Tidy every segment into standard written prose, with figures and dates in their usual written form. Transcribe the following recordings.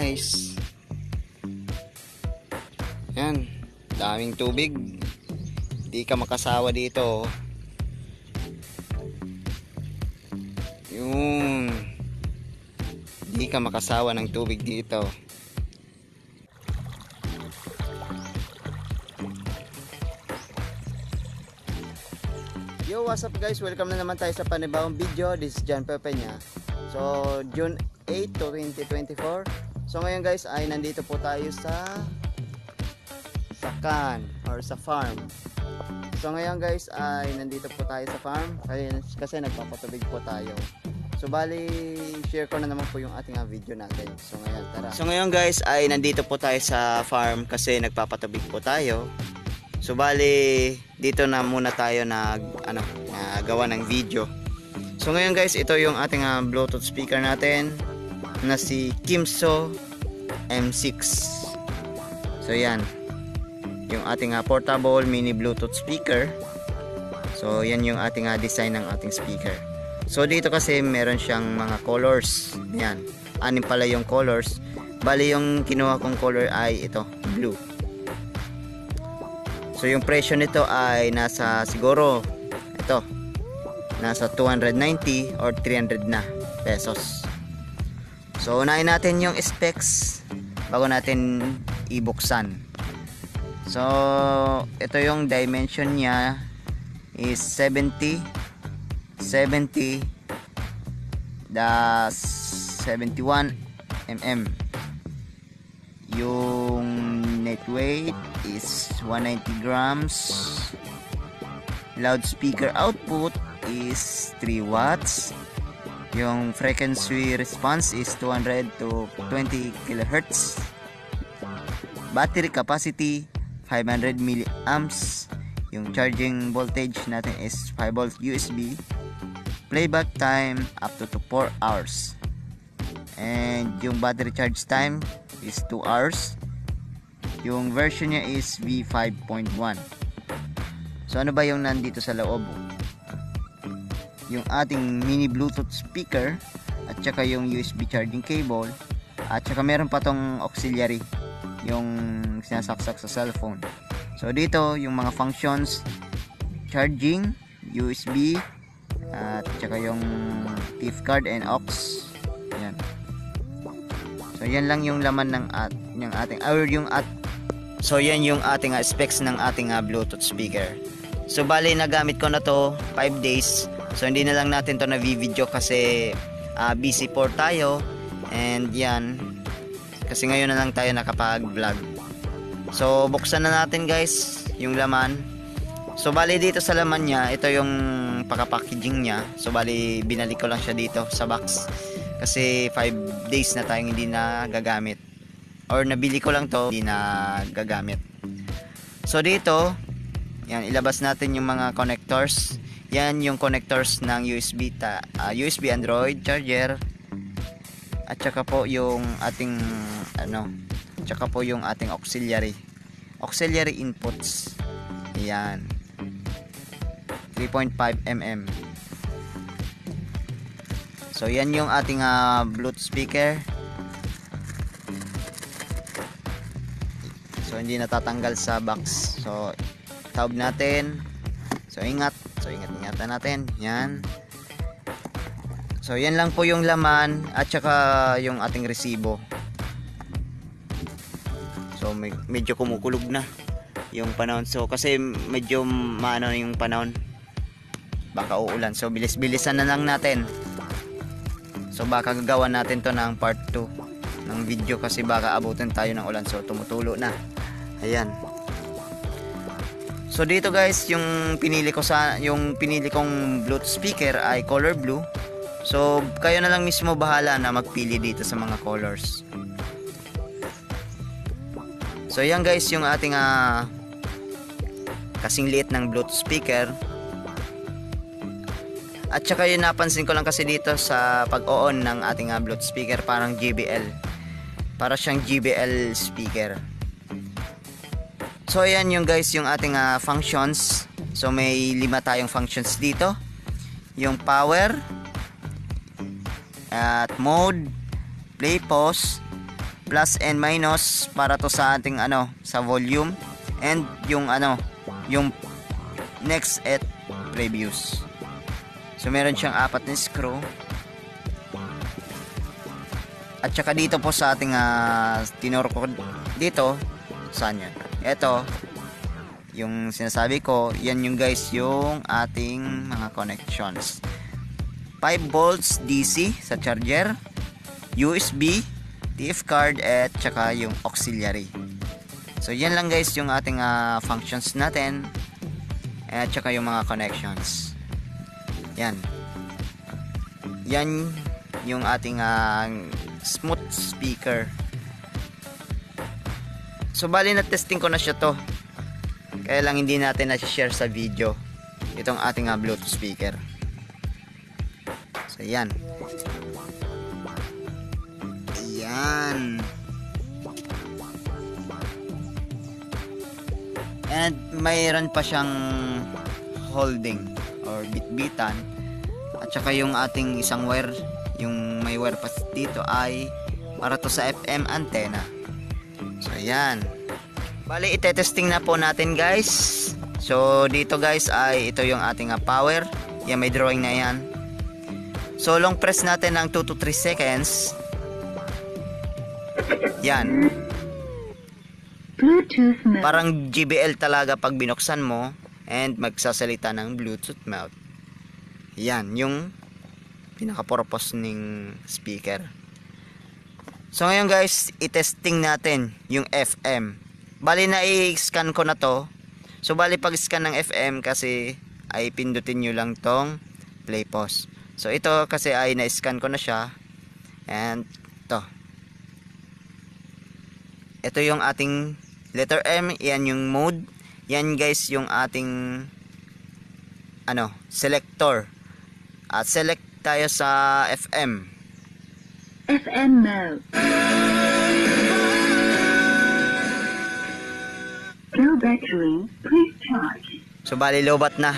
guys. Yan, daming tubig. Di ka makasawa dito. Yun. Di ka makasawa ng tubig dito. Yo, what's up guys? Welcome na naman tayo sa panibawang video. This is John Pepeña. So, June 8 to 2024. So ngayon guys ay nandito po tayo sa can or sa farm. So ngayon guys ay nandito po tayo sa farm kasi nagpapatubig po tayo. So bali share ko na naman po yung ating video natin. So ngayon tara. So ngayon guys ay nandito po tayo sa farm kasi nagpapatubig po tayo. So bali dito na muna tayo nagawa ng video. So ngayon guys ito yung ating Bluetooth speaker natin na si Kimso M6. So yan yung ating portable mini Bluetooth speaker. So yan yung ating design ng ating speaker. So dito kasi meron siyang mga colors. Yan, 6 pala yung colors. Bali yung kinuha kong color ay ito, blue. So yung presyo nito ay nasa siguro ito, nasa 290 or 300 na pesos. So unahin natin yung specs bago natin ibuksan. So ito yung dimension niya is 70 71 mm. Yung net weight is 190 grams. Loudspeaker output is 3 watts. Yung frequency response is 200 to 20 kHz. Battery capacity 500 milliamps. Yung charging voltage natin is 5 volt USB. Playback time up to 4 hours. And yung battery charge time is 2 hours. Yung version niya is V5.1. So ano ba yung nandito sa loob? Yung ating mini Bluetooth speaker at saka yung USB charging cable at saka meron pa tong auxiliary yung sinasaksak sa cellphone. So dito yung mga functions, charging, USB at saka yung TIF card and aux. Yan. So yan lang yung laman ng ating so yan yung ating specs ng ating Bluetooth speaker. So bali nagamit ko na to 5 days. So hindi na lang natin to na video kasi busy po tayo and yan kasi ngayon na lang tayo nakapag-vlog. So buksan na natin guys yung laman. So bali dito sa laman niya, ito yung paka-packaging niya. So bali binalik ko lang siya dito sa box kasi 5 days na tayong hindi na gagamit. Or nabili ko lang to, hindi na gagamit. So dito, yan ilabas natin yung mga connectors. Yan yung connectors ng USB Android charger. At saka po yung ating tsaka po yung ating auxiliary inputs. Yan 3.5 mm. So yan yung ating Bluetooth speaker. So hindi natatanggal sa box. So taob natin. So ingatan natin. Yan. So yan lang po yung laman at saka yung ating resibo. So medyo kumukulog na yung panahon. So kasi medyo maano yung panahon. Baka uulan. So bilis-bilisan na lang natin. So baka gagawa natin to ng part 2 ng video kasi baka abutin tayo ng ulan. So tumutulo na. Ayan. So dito guys, yung pinili kong Bluetooth speaker ay color blue. So kayo na lang mismo bahala na magpili dito sa mga colors. So yan guys yung ating kasing liit ng Bluetooth speaker. At saka yun napansin ko lang kasi dito sa pag-on ng ating Bluetooth speaker parang JBL. Para siyang JBL speaker. So ayan yung guys yung ating functions. So may 5 tayong functions dito. Yung power, at mode, play, pause, plus and minus para to sa ating sa volume, and yung yung next at previous. So meron siyang 4 na screw. At saka dito po sa ating tinuro ko dito, saan yan? Ito, yung sinasabi ko, yan yung guys yung ating mga connections. 5 volts DC sa charger, USB, TF card, at saka yung auxiliary. So yan lang guys yung ating functions natin, at saka yung mga connections. Yan yung ating smooth speaker. So bali na testing ko na siya to, kaya lang hindi natin na-share sa video itong ating Bluetooth speaker. So yan. And mayroon pa siyang holding or bitbitan, at saka yung ating isang wire, yung may wire pa dito ay para to sa FM antenna. So yan. Bali itetesting na po natin guys. So dito guys ay ito yung ating power. Yan, may drawing na yan. So long press natin ng 2 to 3 seconds. Yan. Bluetooth mode. Parang JBL talaga pag binuksan mo and magsasalita ng Bluetooth mode. Yan yung pinaka-purpose ng speaker. So ngayon guys, i-testing natin yung FM. Bali na i-scan ko na to. So bali pag scan ng FM kasi ay pindutin nyo lang tong play pause. So ito kasi ay na-scan ko na siya. And ito yung ating letter M, yan yung mode. Yan guys yung ating selector. At select tayo sa FM. FM mode. Low battery, please charge. So bali lobat na.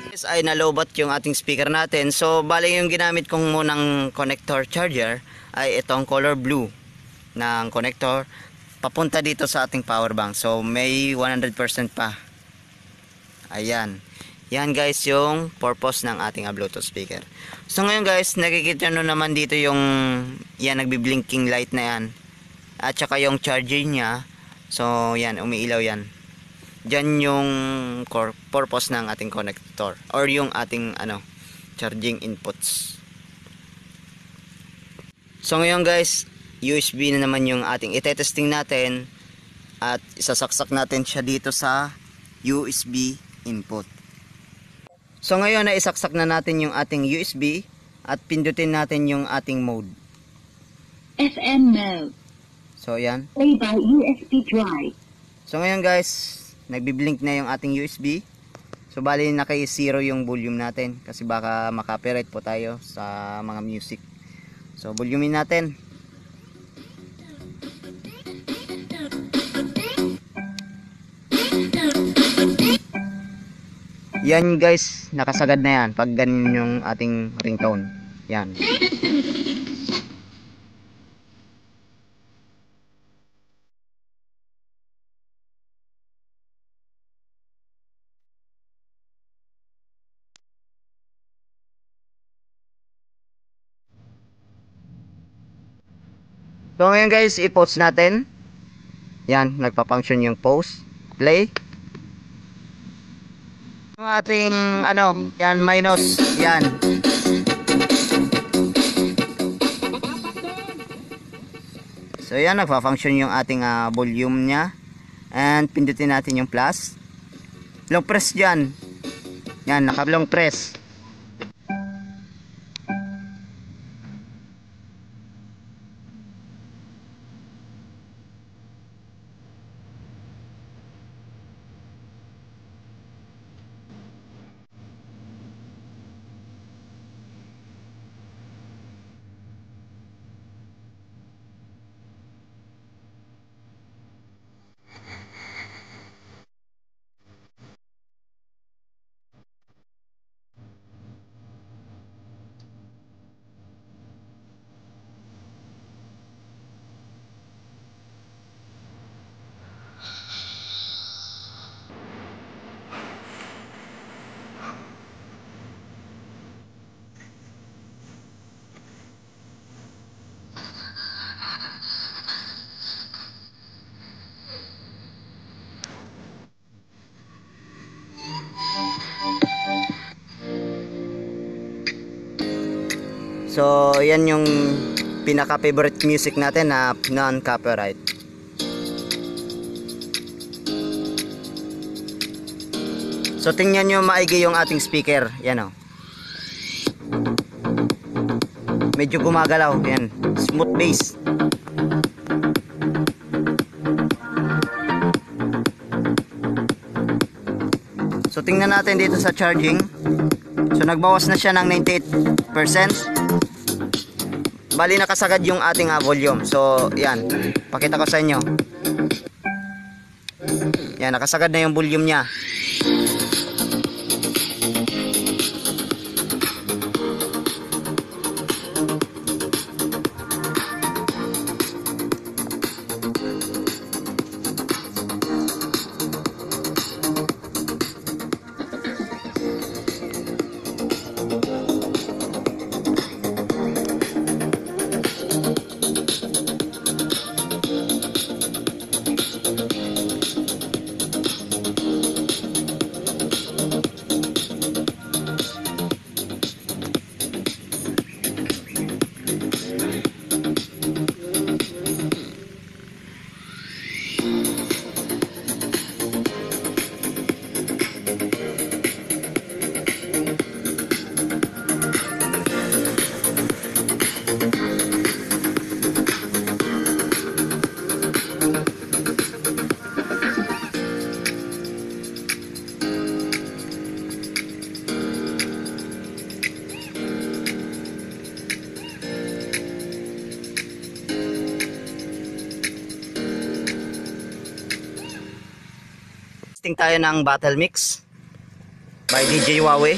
Yes, ay nalobat yung ating speaker natin. So bali yung ginamit kong munang connector charger ay itong color blue ng connector papunta dito sa ating power bank. So may 100% pa. Ayan. Yan guys yung purpose ng ating Bluetooth speaker. So ngayon guys, nakikita nyo naman dito yung yan, nagbi-blinking light na yan. At saka yung charging niya. So yan, umiilaw yan. Diyan yung purpose ng ating connector or yung ating charging inputs. So ngayon guys, USB na naman yung ating itetesting natin at isasaksak natin siya dito sa USB input. So ngayon na isaksak na natin yung ating USB at pindutin natin yung ating mode. FM mode. So yan. Play by USB drive. So ngayon guys, nagbi-blink na yung ating USB. So bali naka-0 yung volume natin kasi baka makapiright po tayo sa mga music. So volumein natin. Yan guys, nakasagad na yan pag ganun yung ating ringtone. Yan. So ngayon guys, i-pause natin. Yan, nagpa-function yung pause. Play. Yung ating yan minus, yan. So yan, nagpa-function yung ating volume nya. And pindutin natin yung plus. Long press dyan. Yan, naka-long press. So yan yung pinaka favorite music natin na non-copyright. So tingnan nyo maigi yung ating speaker. Yan o. Medyo gumagalaw. Yan. Smooth bass. So tingnan natin dito sa charging. So nagbawas na siya ng 98%. Bali nakasagad yung ating volume. So yan. Pakita ko sa inyo. Yan. Nakasagad na yung volume niya. Testing tayo ng Battle Mix by DJ Huawei.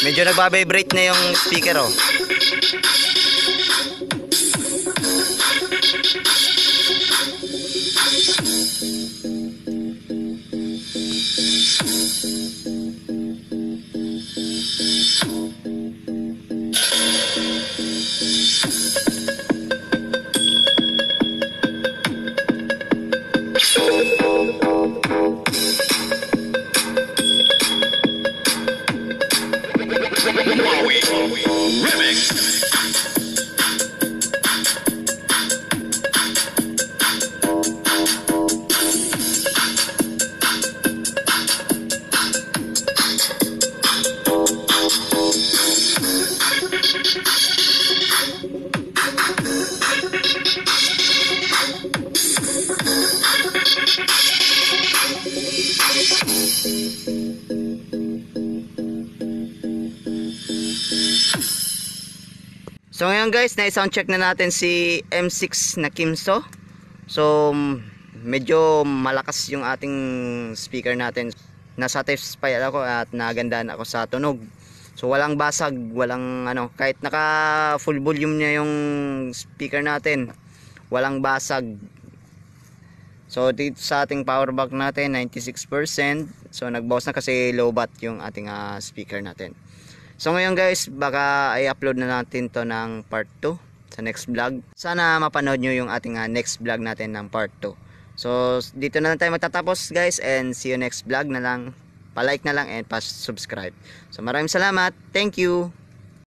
Medyo nagbabibrate na yung speaker oh. So ngayon guys, na-sound check na natin si M6 na Kimso. So medyo malakas yung ating speaker natin. Na-satisfy ako at nagandaan ako sa tunog. So walang basag, walang ano, kahit naka full volume niya yung speaker natin, walang basag. So dito sa ating power bank natin 96%. So nagbawas na kasi low bat yung ating speaker natin. So ngayon guys, baka i-upload na natin to ng part 2 sa next vlog. Sana mapanood nyo yung ating next vlog natin ng part 2. So dito na lang tayo magtatapos guys, and see you next vlog na lang. Pa-like na lang and pa-subscribe. So maraming salamat. Thank you.